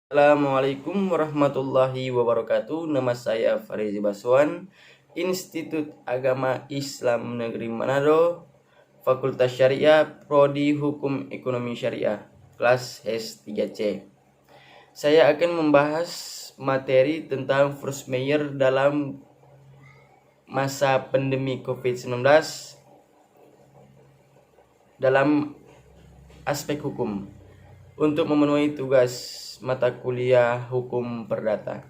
Assalamualaikum warahmatullahi wabarakatuh. Nama saya Farizi Baswan, Institut Agama Islam Negeri Manado, Fakultas Syariah, Prodi Hukum Ekonomi Syariah, kelas S3C. Saya akan membahas materi tentang force majeure dalam masa pandemi COVID-19 dalam aspek hukum untuk memenuhi tugas mata kuliah hukum perdata.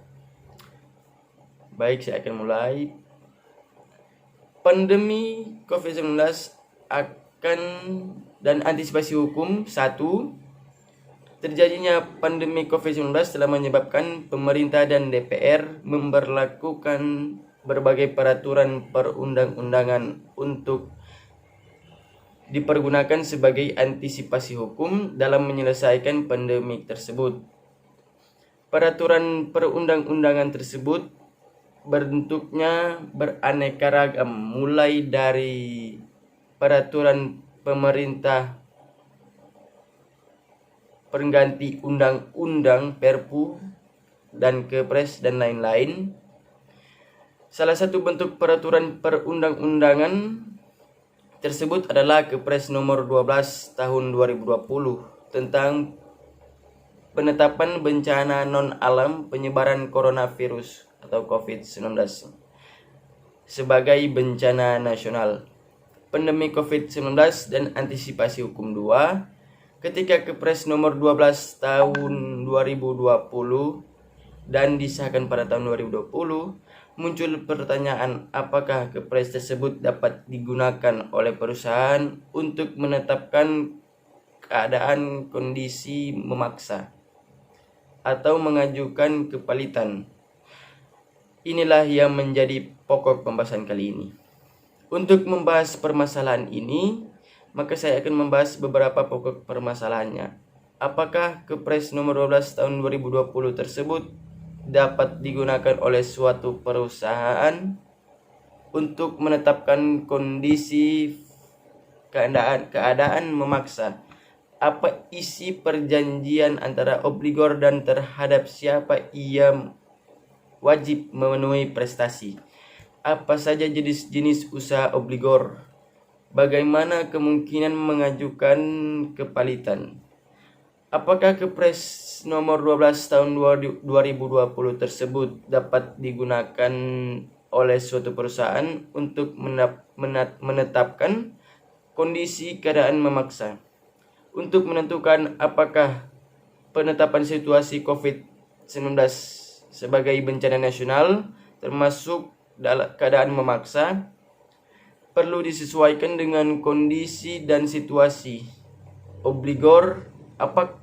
Baik, saya akan mulai. Pandemi COVID-19 akan dan antisipasi hukum. 1. Terjadinya pandemi COVID-19 telah menyebabkan pemerintah dan DPR memberlakukan berbagai peraturan perundang-undangan untuk dipergunakan sebagai antisipasi hukum dalam menyelesaikan pandemi tersebut. Peraturan perundang-undangan tersebut bentuknya beraneka ragam, mulai dari peraturan pemerintah pengganti undang-undang, Perpu, dan Kepres, dan lain-lain. Salah satu bentuk peraturan perundang-undangan tersebut adalah Kepres nomor 12 tahun 2020 tentang penetapan bencana non-alam penyebaran coronavirus atau COVID-19 sebagai bencana nasional. Pandemi COVID-19 dan antisipasi hukum 2. Ketika Kepres nomor 12 tahun 2020 dan disahkan pada tahun 2020, muncul pertanyaan apakah Kepres tersebut dapat digunakan oleh perusahaan untuk menetapkan keadaan kondisi memaksa atau mengajukan kepalitan. Inilah yang menjadi pokok pembahasan kali ini. Untuk membahas permasalahan ini, maka saya akan membahas beberapa pokok permasalahannya. Apakah Kepres nomor 12 tahun 2020 tersebut dapat digunakan oleh suatu perusahaan untuk menetapkan kondisi keadaan memaksa? Apa isi perjanjian antara obligor dan terhadap siapa ia wajib memenuhi prestasi? Apa saja jenis-jenis usaha obligor? Bagaimana kemungkinan mengajukan kepalitan? Apakah Kepres nomor 12 tahun 2020 tersebut dapat digunakan oleh suatu perusahaan untuk menetapkan kondisi keadaan memaksa? Untuk menentukan apakah penetapan situasi COVID-19 sebagai bencana nasional termasuk dalam keadaan memaksa perlu disesuaikan dengan kondisi dan situasi obligor. Apa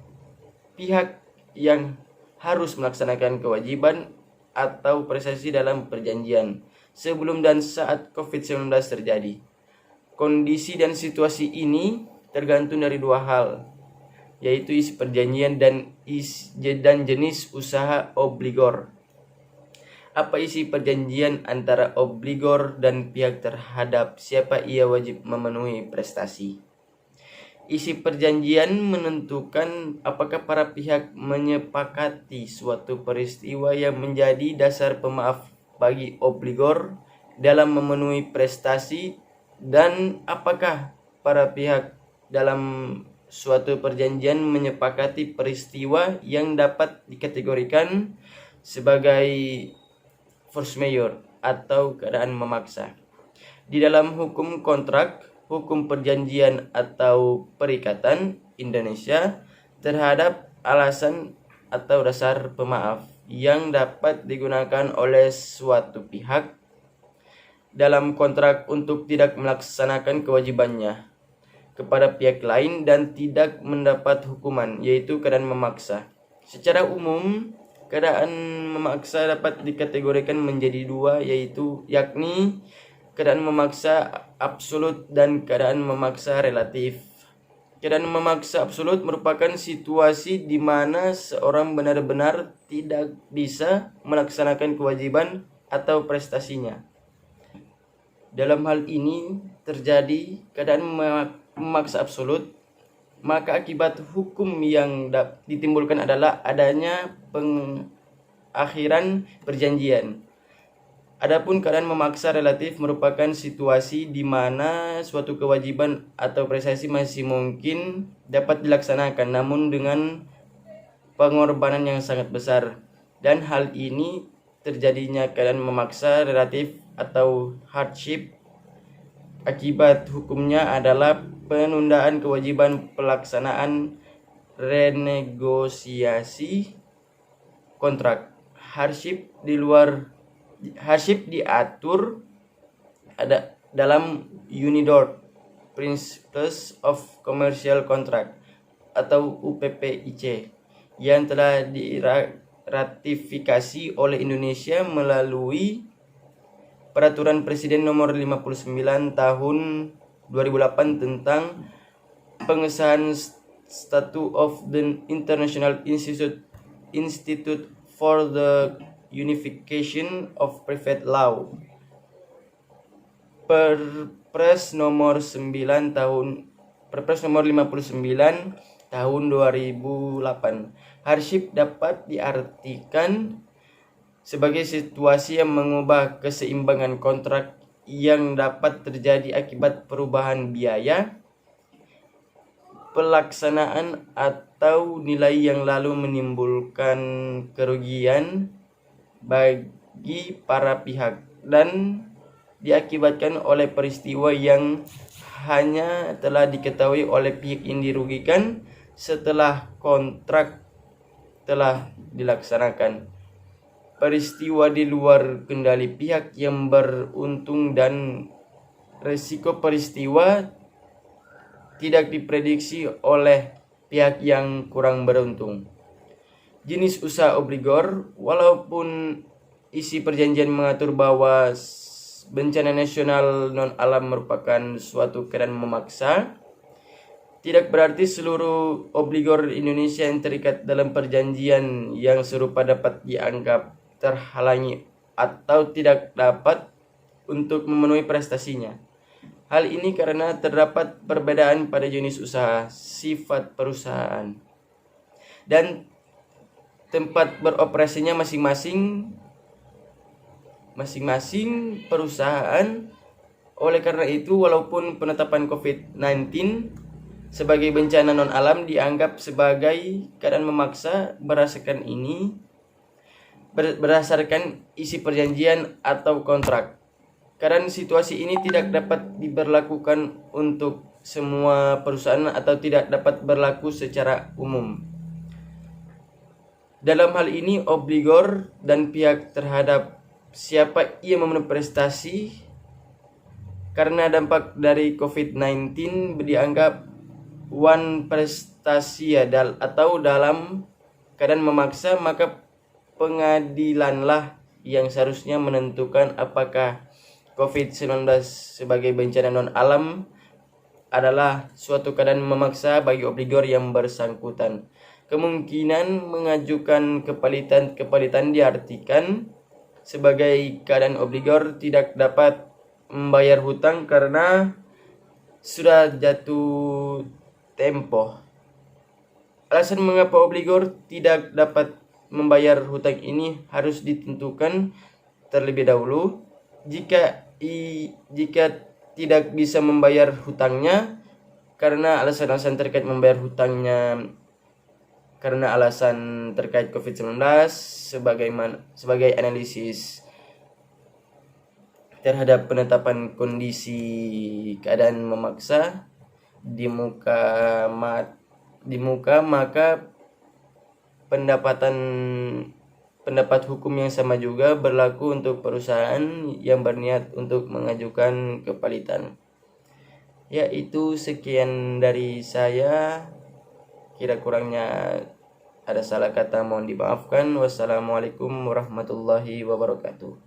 pihak yang harus melaksanakan kewajiban atau prestasi dalam perjanjian sebelum dan saat COVID-19 terjadi. Kondisi dan situasi ini tergantung dari dua hal, yaitu isi perjanjian dan jenis usaha obligor. Apa isi perjanjian antara obligor dan pihak terhadap siapa ia wajib memenuhi prestasi? Isi perjanjian menentukan apakah para pihak menyepakati suatu peristiwa yang menjadi dasar pemaaf bagi obligor dalam memenuhi prestasi, dan apakah para pihak dalam suatu perjanjian menyepakati peristiwa yang dapat dikategorikan sebagai force majeure atau keadaan memaksa. Di dalam hukum kontrak, hukum perjanjian atau perikatan Indonesia terhadap alasan atau dasar pemaaf yang dapat digunakan oleh suatu pihak dalam kontrak untuk tidak melaksanakan kewajibannya kepada pihak lain dan tidak mendapat hukuman, yaitu keadaan memaksa. Secara umum, keadaan memaksa dapat dikategorikan menjadi dua, yakni keadaan memaksa absolut dan keadaan memaksa relatif. Keadaan memaksa absolut merupakan situasi di mana seorang benar-benar tidak bisa melaksanakan kewajiban atau prestasinya. Dalam hal ini terjadi keadaan memaksa absolut maka akibat hukum yang ditimbulkan adalah adanya pengakhiran perjanjian. Adapun keadaan memaksa relatif merupakan situasi di mana suatu kewajiban atau prestasi masih mungkin dapat dilaksanakan namun dengan pengorbanan yang sangat besar. Dan hal ini terjadinya keadaan memaksa relatif atau hardship akibat hukumnya adalah penundaan kewajiban pelaksanaan renegosiasi kontrak. Hardship diatur ada dalam Unidort Principles of Commercial Contract atau UPPIC yang telah diratifikasi oleh Indonesia melalui Peraturan Presiden Nomor 59 Tahun 2008 tentang pengesahan Statute of the International Institute for the Unification of Private Law. Perpres nomor 59 tahun 2008. Hardship dapat diartikan sebagai situasi yang mengubah keseimbangan kontrak yang dapat terjadi akibat perubahan biaya pelaksanaan atau nilai yang lalu menimbulkan kerugian bagi para pihak dan diakibatkan oleh peristiwa yang hanya telah diketahui oleh pihak yang dirugikan setelah kontrak telah dilaksanakan. Peristiwa di luar kendali pihak yang beruntung dan risiko peristiwa tidak diprediksi oleh pihak yang kurang beruntung. Jenis usaha obligor, walaupun isi perjanjian mengatur bahwa bencana nasional non-alam merupakan suatu keadaan memaksa, tidak berarti seluruh obligor Indonesia yang terikat dalam perjanjian yang serupa dapat dianggap terhalangi atau tidak dapat untuk memenuhi prestasinya. Hal ini karena terdapat perbedaan pada jenis usaha, sifat perusahaan, dan tempat beroperasinya masing-masing perusahaan. Oleh karena itu, walaupun penetapan COVID-19 sebagai bencana non-alam dianggap sebagai keadaan memaksa berdasarkan isi perjanjian atau kontrak. Karena situasi ini tidak dapat diberlakukan untuk semua perusahaan atau tidak dapat berlaku secara umum. Dalam hal ini, obligor dan pihak terhadap siapa ia memenuhi prestasi karena dampak dari COVID-19 dianggap prestasi atau dalam keadaan memaksa, maka pengadilanlah yang seharusnya menentukan apakah COVID-19 sebagai bencana non-alam adalah suatu keadaan memaksa bagi obligor yang bersangkutan. Kemungkinan mengajukan kepalitan diartikan sebagai keadaan obligor tidak dapat membayar hutang karena sudah jatuh tempo. Alasan mengapa obligor tidak dapat membayar hutang ini harus ditentukan terlebih dahulu. Jika tidak bisa membayar hutangnya karena alasan-alasan terkait membayar hutangnya karena alasan terkait COVID-19 sebagai analisis terhadap penetapan kondisi keadaan memaksa di muka maka pendapat hukum yang sama juga berlaku untuk perusahaan yang berniat untuk mengajukan kepalitan. Yaitu sekian dari saya. Kira kurangnya ada salah kata mohon dimaafkan. Wassalamualaikum warahmatullahi wabarakatuh.